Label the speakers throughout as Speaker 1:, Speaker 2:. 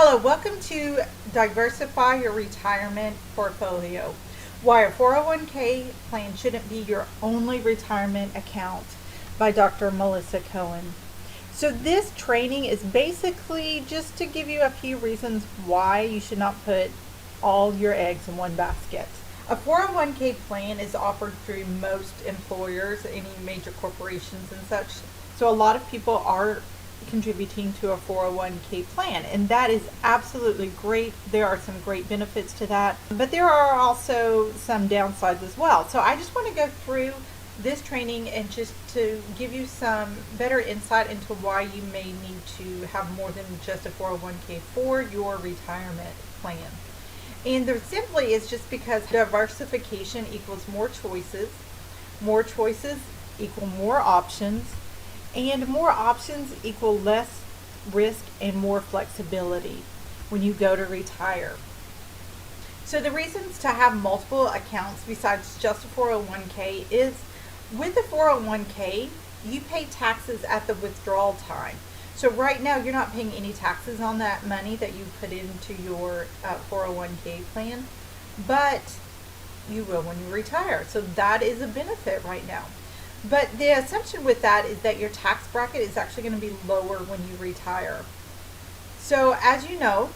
Speaker 1: Hello, welcome to Diversify Your Retirement Portfolio. Why a 401k plan shouldn't be your only retirement account by Dr. Melissa Cohen. So this training is basically just to give you a few reasons why you should not put all your eggs in one basket. A 401k plan is offered through most employers, any major corporations and such. So a lot of people are contributing to a 401k plan, and that is absolutely great. There are some great benefits to that, but there are also some downsides as well. So I just want to go through this training and just to give you some better insight into why you may need to have more than just a 401k for your retirement plan. And there simply is just because diversification equals more choices equal more options, and more options equal less risk and more flexibility when you go to retire. So the reasons to have multiple accounts besides just a 401k is with the 401k, you pay taxes at the withdrawal time. So right now you're not paying any taxes on that money that you put into your 401k plan, but you will when you retire. So that is a benefit right now. But the assumption with that is that your tax bracket is actually going to be lower when you retire. So as you know,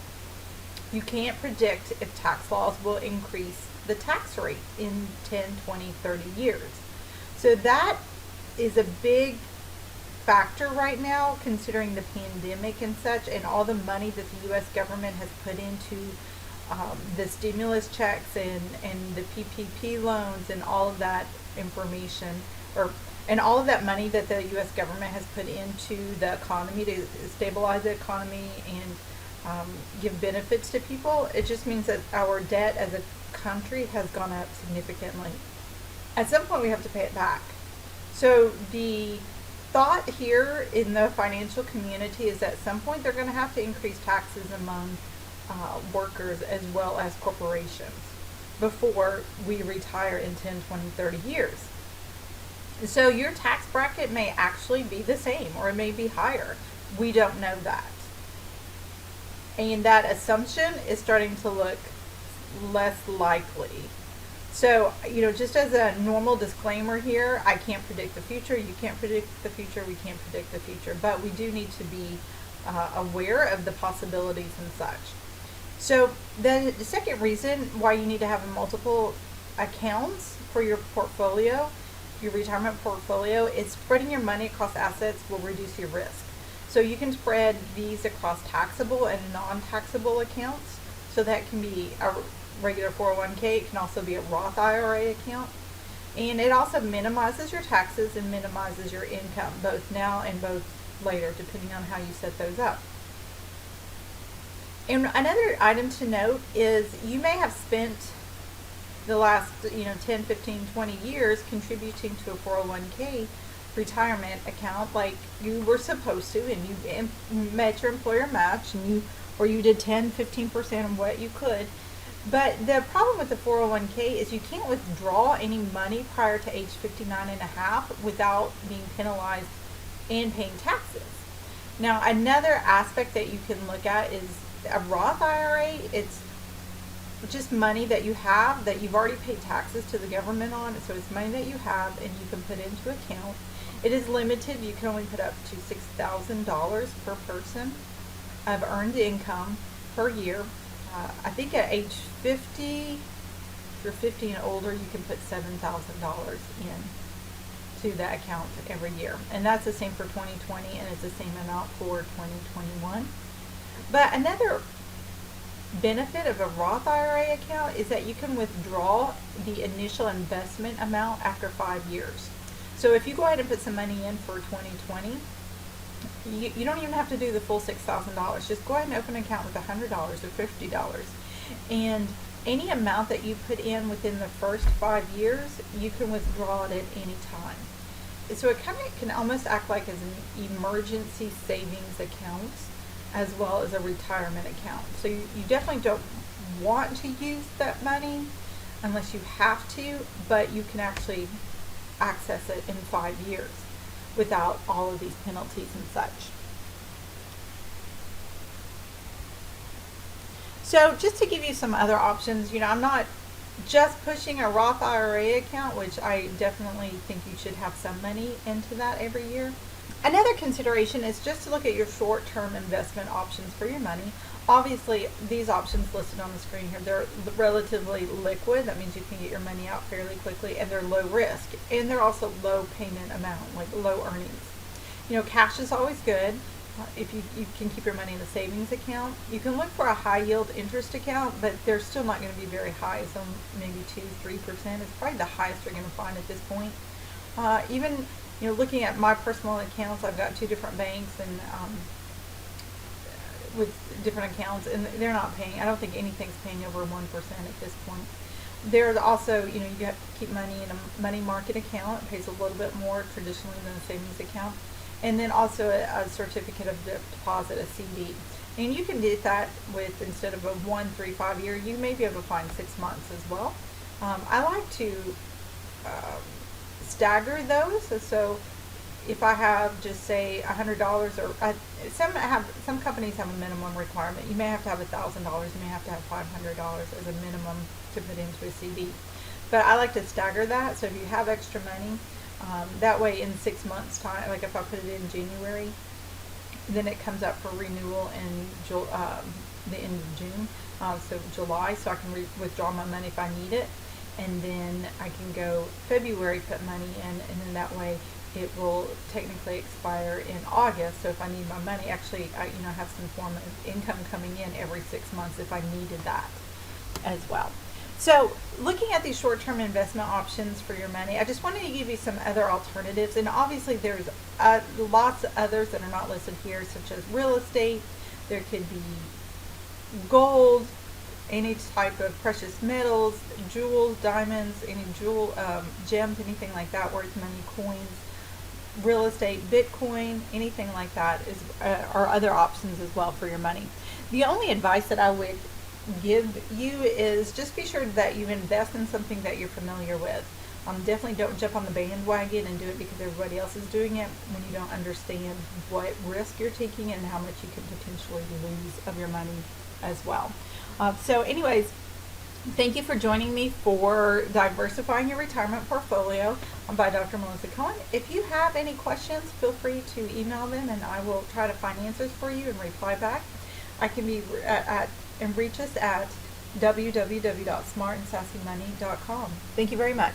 Speaker 1: you can't predict if tax laws will increase the tax rate in 10, 20, 30 years. So that is a big factor right now, considering the pandemic and such, and all the money that the U.S. government has put into the stimulus checks and the PPP loans and all of that information, and all of that money that the U.S. government has put into the economy to stabilize the economy and give benefits to people. It just means that our debt as a country has gone up significantly. At some point we have to pay it back. So the thought here in the financial community is that at some point they're going to have to increase taxes among workers as well as corporations before we retire in 10, 20, 30 years. So your tax bracket may actually be the same, or it may be higher. We don't know that. And that assumption is starting to look less likely. So, just as a normal disclaimer here, I can't predict the future. You can't predict the future. We can't predict the future. But we do need to be aware of the possibilities and such. So the second reason why you need to have multiple accounts for your portfolio, your retirement portfolio, is spreading your money across assets will reduce your risk. So you can spread these across taxable and non-taxable accounts. So that can be a regular 401k. It can also be a Roth IRA account. And it also minimizes your taxes and minimizes your income, both now and both later, depending on how you set those up. And another item to note is you may have spent the last 10, 15, 20 years contributing to a 401k retirement account like you were supposed to, and you met your employer match, and you did 10, 15% of what you could. But the problem with the 401k is you can't withdraw any money prior to age 59 and a half without being penalized and paying taxes. Now, another aspect that you can look at is a Roth IRA. It's just money that you have that you've already paid taxes to the government on. So it's money that you have and you can put into account. It is limited. You can only put up to $6,000 per person of earned income per year. I think at age 50, if you're 50 and older, you can put $7,000 in to that account every year. And that's the same for 2020, and it's the same amount for 2021. But another benefit of a Roth IRA account is that you can withdraw the initial investment amount after 5 years. So if you go ahead and put some money in for 2020, you don't even have to do the full $6,000. Just go ahead and open an account with $100 or $50. And any amount that you put in within the first 5 years, you can withdraw it at any time. So it kind of can almost act like as an emergency savings account as well as a retirement account. So you definitely don't want to use that money unless you have to, but you can actually access it in 5 years without all of these penalties and such. So just to give you some other options, I'm not just pushing a Roth IRA account, which I definitely think you should have some money into that every year. Another consideration is just to look at your short-term investment options for your money. Obviously, these options listed on the screen here, they're relatively liquid. That means you can get your money out fairly quickly, and they're low risk, and they're also low payment amount, like low earnings. Cash is always good. If you can keep your money in a savings account. You can look for a high yield interest account, but they're still not going to be very high. So maybe 2-3% is probably the highest you're going to find at this point. Even looking at my personal accounts, I've got 2 different banks and with different accounts, and they're not paying. I don't think anything's paying over 1% at this point. There's also, you have to keep money in a money market account. It pays a little bit more traditionally than a savings account. And then also a certificate of deposit, a CD. And you can do that with, instead of a 1, 3, 5 year, you may be able to find 6 months as well. I like to stagger those. So if I have just say $100, or some companies have a minimum requirement. You may have to have $1,000. You may have to have $500 as a minimum to put into a CD. But I like to stagger that. So if you have extra money, that way in 6 months time, like if I put it in January, then it comes up for renewal in the end of June, so July, so I can withdraw my money if I need it, and then I can go February, put money in, and then that way it will technically expire in August. So if I need my money, actually I have some form of income coming in every 6 months if I needed that as well. So looking at these short-term investment options for your money, I just wanted to give you some other alternatives. And obviously there's lots of others that are not listed here, such as real estate. There could be gold, any type of precious metals, jewels, diamonds, any gems, anything like that, worth money, coins, real estate, Bitcoin, anything like that are other options as well for your money. The only advice that I would give you is just be sure that you invest in something that you're familiar with. Definitely don't jump on the bandwagon and do it because everybody else is doing it when you don't understand what risk you're taking and how much you can potentially lose of your money as well. So anyways, thank you for joining me for Diversifying Your Retirement Portfolio by Dr. Melissa Cohen. If you have any questions, feel free to email them and I will try to find answers for you and reply back. I can be and reach us at www.smartandsassymoney.com. Thank you very much.